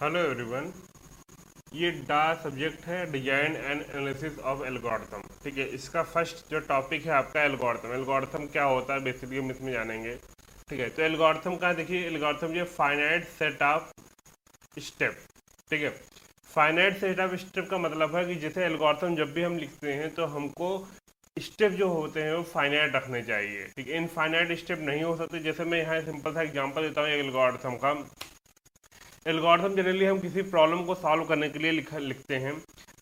Hello everyone. ये डा subject है design and analysis of algorithm. ठीक है, इसका फर्स्ट जो टॉपिक है आपका एल्गोरिथम। एल्गोरिथम क्या होता है बेसिकली हम इसमें जानेंगे। ठीक है, तो एल्गोरिथम का देखिए, एल्गोरिथम जो फाइनाइट सेट ऑफ स्टेप। ठीक है, फाइनाइट सेट ऑफ स्टेप का मतलब है कि जैसे एल्गोरिथम जब भी हम लिखते हैं तो हमको स्टेप जो होते हैं वो फाइनाइट रखने चाहिए। ठीक है, इनफाइनाइट स्टेप नहीं हो सकते। जैसे मैं यहाँ सिंपल सा एग्जांपल देता हूँ एल्गोरिथम का। एल्गोरिथम जनरली हम किसी प्रॉब्लम को सॉल्व करने के लिए लिखते हैं।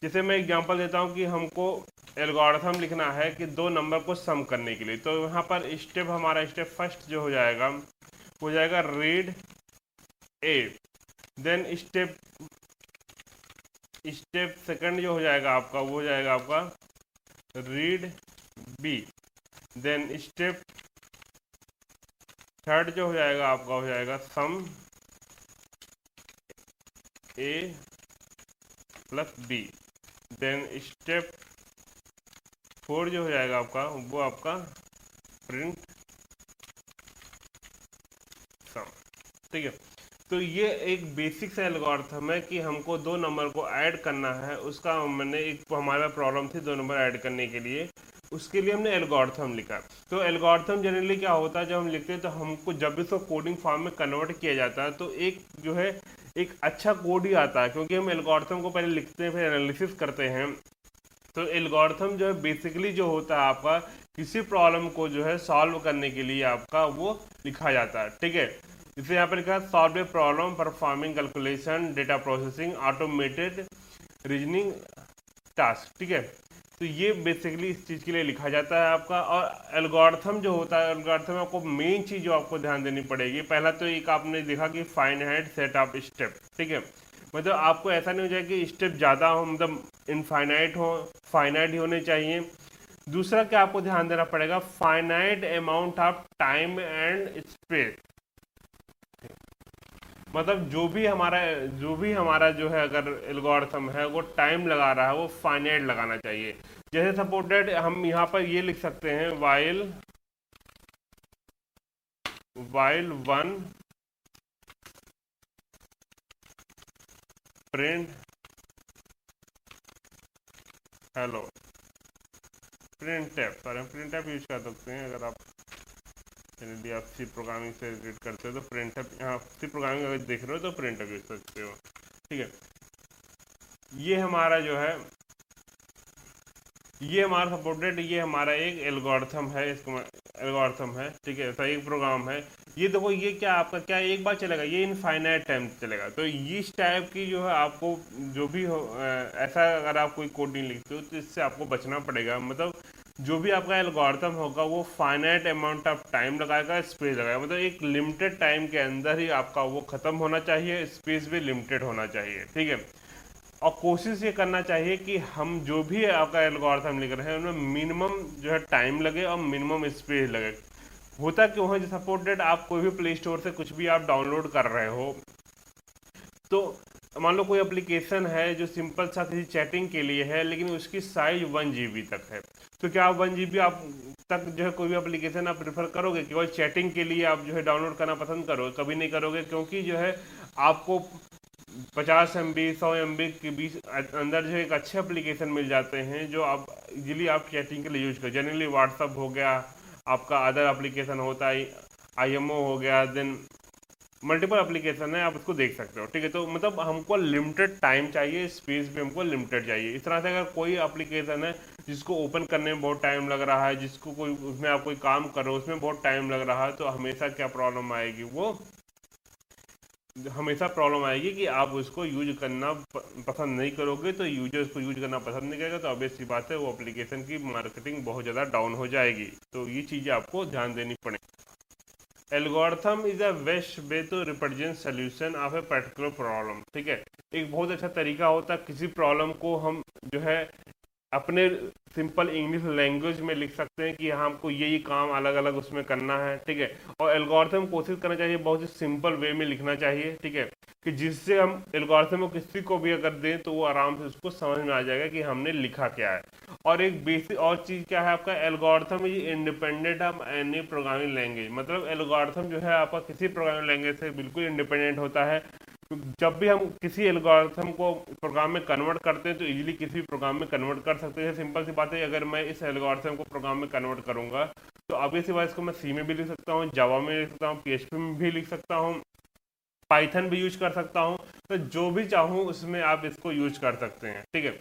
जैसे मैं एग्जांपल देता हूँ कि हमको एल्गोरिथम लिखना है कि दो नंबर को सम करने के लिए, तो यहाँ पर स्टेप हमारा स्टेप फर्स्ट जो हो जाएगा read A. Then step step second जो हो जाएगा आपका वो हो जाएगा आपका read B. Then step third जो हो जाएगा आपका हो जाएगा sum A plus B. Then step four जो हो जाएगा आपका वो आपका प्रिंट सम। ठीक है, तो ये एक बेसिक सा एल्गोरिथम है कि हमको दो नंबर को ऐड करना है। उसका मैंने एक हमारा प्रॉब्लम थी दो नंबर ऐड करने के लिए, उसके लिए हमने एल्गोरिथम लिखा। तो एल्गोरिथम जनरली क्या होता है, जब हम लिखते हैं तो हमको जब भी उसको कोडिंग फॉर्म में कन्वर्ट किया जाता है तो एक जो है एक अच्छा कोड ही आता है, क्योंकि हम एल्गोरिथम को पहले लिखते हैं फिर एनालिसिस करते हैं। तो एल्गोरिथम जो है बेसिकली जो होता है आपका किसी प्रॉब्लम को जो है सॉल्व करने के लिए आपका वो लिखा जाता है। ठीक है, जैसे यहाँ पर लिखा है solve a problem performing calculation data processing automated reasoning task. ठीक है, तो ये बेसिकली इस चीज़ के लिए लिखा जाता है आपका। और एल्गोरिथम जो होता है, एल्गोरिथम में आपको मेन चीज़ जो आपको ध्यान देनी पड़ेगी, पहला तो एक आपने देखा कि फाइनाइट सेट ऑफ स्टेप। ठीक है, मतलब आपको ऐसा नहीं हो जाए कि स्टेप ज़्यादा हो, मतलब इनफाइनाइट हो, फाइनाइट ही होने चाहिए। दूसरा क्या आपको ध्यान देना पड़ेगा, finite amount of time and space. मतलब जो भी हमारा जो है अगर एल्गोरिथम है वो टाइम लगा रहा है वो फाइनाइट लगाना चाहिए। जैसे सपोर्टेड हम यहाँ पर ये लिख सकते हैं while one print hello. Print tap use कर सकते हैं अगर आप यदि आप सी प्रोग्रामिंग से रिलेट करते हो तो प्रिंट टैप, यहाँ सी प्रोग्रामिंग अगर देख रहे हो तो प्रिंट टैप यूज कर सकते हो। ठीक है, ये हमारा जो है ये हमारा सपोर्टेड, ये हमारा एक एल्गोरिथम है, इसको एल्गोरिथम है। ठीक है, ऐसा एक प्रोग्राम है। ये देखो ये क्या आपका क्या एक बार चलेगा, ये इनफाइनाइट टाइम चलेगा। तो इस टाइप की जो है आपको जो भी हो ऐसा अगर आप कोई कोड नहीं लिखते हो तो इससे आपको बचना पड़ेगा। मतलब जो भी आपका एल्गोरिथम होगा वो फाइनाइट अमाउंट ऑफ टाइम लगाएगा, स्पेस लगाएगा, मतलब एक लिमिटेड टाइम के अंदर ही आपका वो खत्म होना चाहिए, स्पेस भी लिमिटेड होना चाहिए। ठीक है, और कोशिश ये करना चाहिए कि हम जो भी आपका एल्गोरिथम लिख रहे हैं उनमें मिनिमम जो है टाइम लगे और मिनिमम स्पेस लगे। होता क्यों है, सपोर्टेड आप कोई भी प्ले स्टोर से कुछ भी आप डाउनलोड कर रहे हो, तो मान लो कोई एप्लीकेशन है जो सिंपल सा किसी चैटिंग के लिए है लेकिन उसकी साइज 1 GB तक है, तो क्या आप 1 GB आप तक जो है कोई भी एप्लीकेशन आप प्रेफर करोगे? केवल चैटिंग के लिए आप जो है डाउनलोड करना पसंद करोगे? कभी नहीं करोगे, क्योंकि जो है आपको 50 MB 100 MB के बीच अंदर जो एक अच्छे एप्लीकेशन मिल जाते हैं जो आप इजीली आप चैटिंग के लिए यूज कर। जनरली व्हाट्सअप हो गया, आपका अदर एप्लीकेशन होता है IMO हो गया, देन मल्टीपल एप्लीकेशन है, आप उसको देख सकते हो। ठीक है, तो मतलब हमको लिमिटेड टाइम चाहिए, स्पेस भी हमको लिमिटेड चाहिए। इस तरह से अगर कोई एप्लीकेशन है जिसको ओपन करने में बहुत टाइम लग रहा है, जिसको कोई उसमें आप कोई काम कर रहे हो उसमें बहुत टाइम लग रहा है, तो हमेशा क्या प्रॉब्लम आएगी, वो हमेशा प्रॉब्लम आएगी कि आप उसको यूज करना पसंद नहीं करोगे। तो यूजर उसको यूज करना पसंद नहीं करेगा तो ऑब्वियस सी बात है वो एप्लीकेशन की मार्केटिंग बहुत ज़्यादा डाउन हो जाएगी। तो ये चीज़ें आपको ध्यान देनी पड़ेगी। Algorithm is a best way to represent solution of a particular problem. ठीक है, एक बहुत अच्छा तरीका होता है किसी प्रॉब्लम को हम जो है अपने सिंपल इंग्लिश लैंग्वेज में लिख सकते हैं कि हाँ हमको ये काम अलग अलग उसमें करना है। ठीक है, और एल्गोरिथम कोशिश करना चाहिए बहुत ही सिंपल वे में लिखना चाहिए। ठीक है, कि जिससे हम एल्गोरिथम को किसी को भी अगर दें तो वो आराम से उसको समझ में आ जाएगा कि हमने लिखा क्या है। और एक बेसिक और चीज़ क्या है, आपका algorithm is independent of any programming language. मतलब एल्गोरिथम जो है आपका किसी प्रोग्रामिंग लैंग्वेज से बिल्कुल इंडिपेंडेंट होता है। जब भी हम किसी एल्गोरिथम को प्रोग्राम में कन्वर्ट करते हैं तो इजीली किसी भी प्रोग्राम में कन्वर्ट कर सकते हैं। सिंपल सी बात है, अगर मैं इस एल्गोरिथम को प्रोग्राम में कन्वर्ट करूंगा तो अब इसी बात इसको मैं सी में भी लिख सकता हूँ, जावा में लिख सकता हूँ, पीएचपी में भी लिख सकता हूँ, पाइथन भी यूज कर सकता हूँ। तो जो भी चाहूँ उसमें आप इसको यूज कर सकते हैं, ठीक है।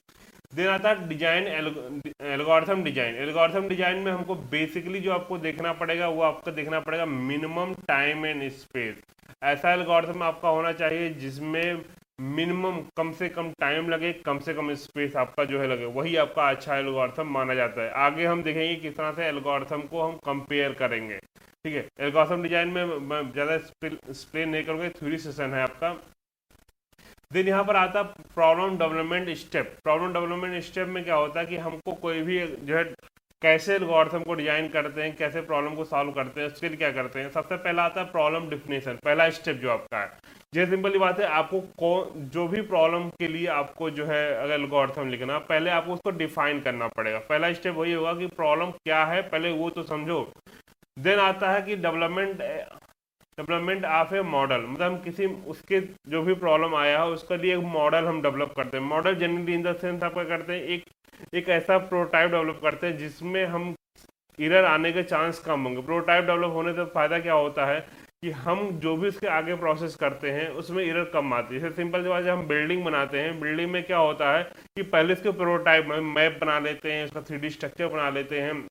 देन आता है design, algorithm design. Algorithm design में हमको बेसिकली जो आपको देखना पड़ेगा वो आपको देखना पड़ेगा मिनिमम टाइम एंड स्पेस। ऐसा एल्गोरिथम आपका होना चाहिए जिसमें मिनिमम कम से कम टाइम लगे, कम से कम स्पेस आपका जो है लगे, वही आपका अच्छा एल्गोरिथम माना जाता है। आगे हम देखेंगे किस तरह से एल्गोरिथम को हम कंपेयर करेंगे, ठीक है। एल्गोरिथम डिजाइन में मैं ज़्यादा एक्सप्लेन नहीं करूँगा, थ्योरी सेशन है आपका। देन यहाँ पर आता है problem development step. Problem development step में क्या होता है कि हमको कोई भी जो है कैसे एल्गोरिथम को डिजाइन करते हैं, कैसे प्रॉब्लम को सॉल्व करते हैं, उसके लिए क्या करते हैं। सबसे पहला आता है प्रॉब्लम डिफिनेशन, पहला स्टेप जो आपका है। ये सिंपली बात है, आपको जो भी प्रॉब्लम के लिए आपको जो है अगर एल्गोरिथम लिखना, पहले आपको उसको डिफाइन करना पड़ेगा। पहला स्टेप वही होगा कि प्रॉब्लम क्या है, पहले वो तो समझो। देन आता है कि डेवलपमेंट ऑफ ए मॉडल, मतलब हम किसी उसके जो भी प्रॉब्लम आया है उसके लिए एक मॉडल हम डेवलप करते हैं। Model generally in the sense आप क्या करते हैं, एक ऐसा प्रोटोटाइप डेवलप करते हैं जिसमें हम एरर आने के चांस कम होंगे। प्रोटोटाइप डेवलप होने से फायदा क्या होता है कि हम जो भी उसके आगे प्रोसेस करते हैं उसमें एरर कम आती है। जैसे सिंपल सी बात है, हम बिल्डिंग बनाते हैं, बिल्डिंग में क्या होता है कि पहले इसके प्रोटोटाइप में मैप बना लेते हैं, उसका 3D स्ट्रक्चर बना लेते हैं।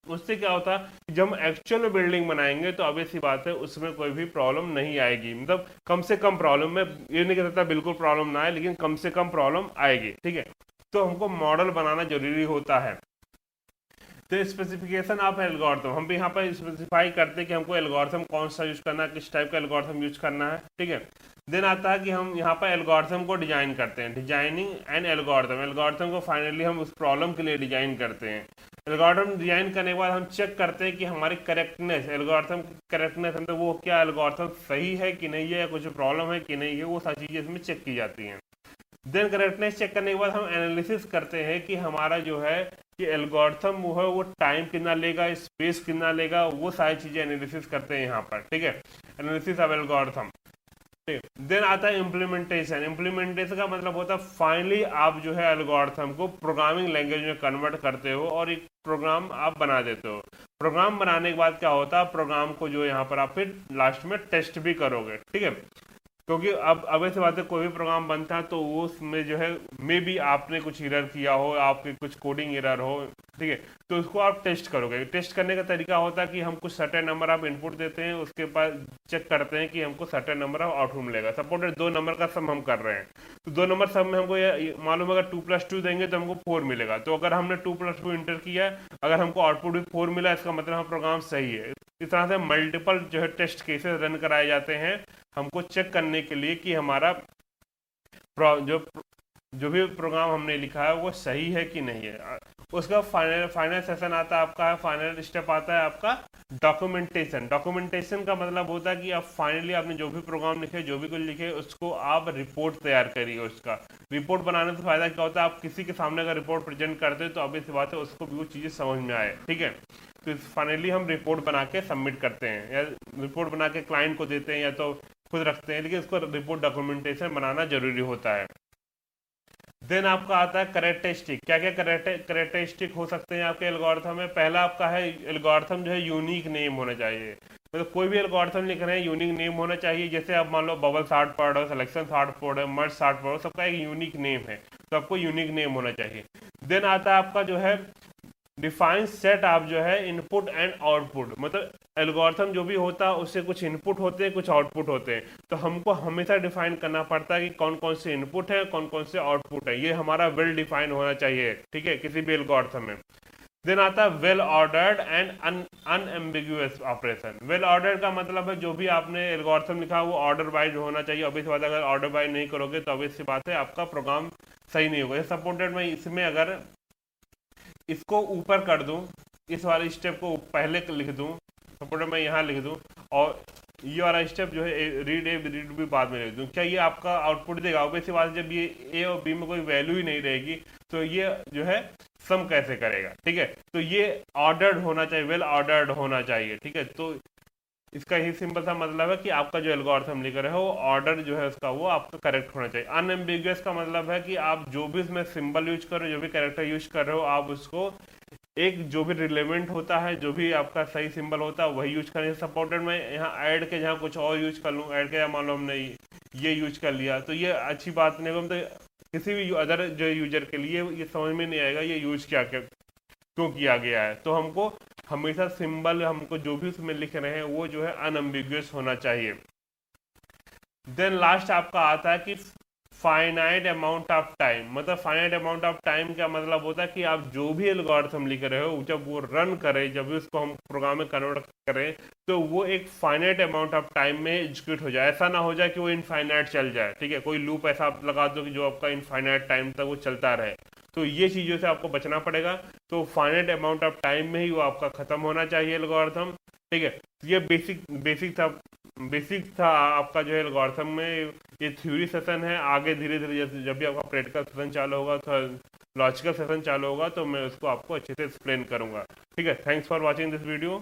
उससे क्या होता है कि जब हम एक्चुअल में बिल्डिंग बनाएंगे तो ऑब्वियस सी बात है उसमें कोई भी प्रॉब्लम नहीं आएगी। मतलब कम से कम प्रॉब्लम, में ये नहीं कह सकता बिल्कुल प्रॉब्लम ना आए, लेकिन कम से कम प्रॉब्लम आएगी, ठीक है। तो हमको मॉडल बनाना जरूरी होता है। तो स्पेसिफिकेशन ऑफ एल्गोरिथम, हम भी यहाँ पर स्पेसिफाई करते हैं कि हमको एल्गोरिथम कौन सा यूज करना है, किस टाइप का एल्गोरिथम यूज करना है, ठीक है। देन आता है कि हम यहाँ पर एल्गोरिथम को डिजाइन करते हैं, डिजाइनिंग एंड एल्गोरिथम। एल्गोरिथम को फाइनली हम उस प्रॉब्लम के लिए डिजाइन करते हैं। एल्गोरिथम डिजाइन करने के बाद हम चेक करते हैं कि हमारी करेक्टनेस, एल्गोरिथम की करेक्टनेस, मतलब वो क्या एल्गोरिथम सही है कि नहीं है, या कुछ प्रॉब्लम है कि नहीं है, वो सारी चीजें इसमें चेक की जाती हैं। देन करेक्टनेस चेक करने के बाद हम एनालिसिस करते हैं कि हमारा जो है कि एल्गोरिथम वो है वो टाइम कितना लेगा, स्पेस कितना लेगा, वो सारी चीजें एनालिसिस करते हैं यहाँ पर, ठीक है। Analysis of algorithm. देन आता है इम्प्लीमेंटेशन। इम्प्लीमेंटेशन का मतलब होता है फाइनली आप जो है एल्गोरिथम को प्रोग्रामिंग लैंग्वेज में कन्वर्ट करते हो और एक प्रोग्राम आप बना देते हो। प्रोग्राम बनाने के बाद क्या होता है, प्रोग्राम को जो यहाँ पर आप फिर लास्ट में टेस्ट भी करोगे, ठीक है। क्योंकि अब ऐसे बात है, कोई भी प्रोग्राम बनता है तो वो उसमें जो है मे बी आपने कुछ एरर किया हो, आपके कुछ कोडिंग एरर हो, ठीक है। तो उसको आप टेस्ट करोगे। टेस्ट करने का तरीका होता है कि हम कुछ सर्टेन नंबर आप इनपुट देते हैं, उसके बाद चेक करते हैं कि हमको सर्टेन नंबर ऑफ आउटपुट मिलेगा। सपोज 2 नंबर का सम हम कर रहे हैं, तो 2 नंबर सम में हमको मालूम अगर 2+2 देंगे तो हमको 4 मिलेगा। तो अगर हमने 2+2 इंटर किया, अगर हमको आउटपुट भी 4 मिला, इसका मतलब हम प्रोग्राम सही है। इस तरह से मल्टीपल जो है टेस्ट केसेस रन कराए जाते हैं हमको चेक करने के लिए कि हमारा जो भी प्रोग्राम हमने लिखा है वो सही है कि नहीं है। उसका फाइनल सेशन आता है आपका, फाइनल स्टेप आता है आपका डॉक्यूमेंटेशन। डॉक्यूमेंटेशन का मतलब होता है कि आप फाइनली आपने जो भी प्रोग्राम लिखे, जो भी कुछ लिखे, उसको आप रिपोर्ट तैयार करिए। उसका रिपोर्ट बनाने से फायदा क्या होता है, आप किसी के सामने अगर रिपोर्ट प्रेजेंट करते हैं तो ऑब्वियस बात है उसको भी वो चीज़ें समझ में आए, ठीक है। तो फाइनली हम रिपोर्ट बना के सबमिट करते हैं, या रिपोर्ट बना के क्लाइंट को देते हैं, या तो खुद रखते हैं, लेकिन उसको रिपोर्ट डॉक्यूमेंटेशन बनाना जरूरी होता है। देन आपका आता है कैरेक्टरिस्टिक। क्या क्या कैरेक्टरिस्टिक हो सकते हैं आपके एल्गोरिथम में। पहला आपका है एल्गोरिथम जो है यूनिक नेम होना चाहिए। मतलब कोई भी एल्गोरिथम लिख रहे हैं यूनिक नेम होना चाहिए। जैसे आप मान लो बबल सॉर्ट पढ़ रहे हो, सिलेक्शन सॉर्ट पढ़ रहे हो, मर्ज सॉर्ट पढ़ रहे हो, सबका एक यूनिक नेम है, तो आपको यूनिक नेम होना चाहिए। देन आता है आपका जो है डिफाइन सेट ऑफ जो है इनपुट एंड आउटपुट। मतलब एल्गोरिथम जो भी होता है उससे कुछ इनपुट होते हैं, कुछ आउटपुट होते हैं, तो हमको हमेशा डिफाइन करना पड़ता है कि कौन कौन से इनपुट है, कौन कौन से आउटपुट है। ये हमारा वेल डिफाइन होना चाहिए, ठीक है, किसी भी एल्गोरिथम में। देन आता है well ordered and unambiguous operation. Well ordered का मतलब है जो भी आपने एल्गोरिथम लिखा वो ऑर्डर वाइज होना चाहिए। ऑब्वियस बात है अगर ऑर्डर वाइज नहीं करोगे तो ऑब्वियस सी बात है आपका प्रोग्राम सही नहीं होगा। सपोर्टेड में इसमें अगर इसको ऊपर कर दूं, इस वाले स्टेप को पहले लिख दूं, सपोर्टेड मैं यहाँ लिख दूं, और ये वाला स्टेप जो है रीड भी बाद में लिख दूं, क्या ये आपका आउटपुट देगा। ऑब्वियस बात जब ये ए और बी में कोई वैल्यू ही नहीं रहेगी तो ये जो है सम कैसे करेगा, ठीक है। तो ये ऑर्डर्ड होना चाहिए, वेल ऑर्डर्ड होना चाहिए, ठीक है। तो इसका ही सिंपल सा मतलब है कि आपका जो एल्गोरिथम लिख रहे हो वो ऑर्डर जो है उसका वो आपका करेक्ट होना चाहिए। अनएम्बिगुअस का मतलब है कि आप जो भी उसमें सिंबल यूज कर रहे हो, जो भी कैरेक्टर यूज कर रहे हो, आप उसको एक जो भी रिलेवेंट होता है, जो भी आपका सही सिंबल होता है वही यूज करें। सपोर्टेड में यहाँ ऐड के जहाँ कुछ और यूज कर लूँ, ऐड के मान लो हमने ये यूज कर लिया, तो ये अच्छी बात नहीं होगी। तो किसी भी अदर जो यूजर के लिए ये समझ में नहीं आएगा ये यूज क्या क्या क्यों किया गया है। तो हमको हमेशा सिंबल, हमको जो भी उसमें लिख रहे हैं वो जो है अनएम्बिगुअस होना चाहिए। देन लास्ट आपका आता है कि फाइनाइट अमाउंट ऑफ टाइम। मतलब फाइनाइट अमाउंट ऑफ टाइम का मतलब होता है कि आप जो भी एल्गोरिथम लिख रहे हो जब वो रन करे, जब भी उसको हम प्रोग्राम में कन्वर्ट करें, तो वो एक फाइनाइट अमाउंट ऑफ टाइम में एग्जीक्यूट हो जाए। ऐसा ना हो जाए कि वो इनफाइनाइट चल जाए, ठीक है, कोई लूप ऐसा आप लगा दो कि जो आपका इनफाइनाइट टाइम तक वो चलता रहे। तो ये चीज़ों से आपको बचना पड़ेगा। तो फाइनाइट अमाउंट ऑफ टाइम में ही वो आपका खत्म होना चाहिए एल्गोरिथम, ठीक है। ये बेसिक था आपका जो है एल्गोरिथम में। ये थ्योरी सेशन है, आगे धीरे धीरे जैसे जब भी आपका प्रैक्टिकल सेशन चालू होगा, तो लॉजिकल सेशन चालू होगा, तो मैं उसको आपको अच्छे से एक्सप्लेन करूंगा, ठीक है। Thanks for watching this video.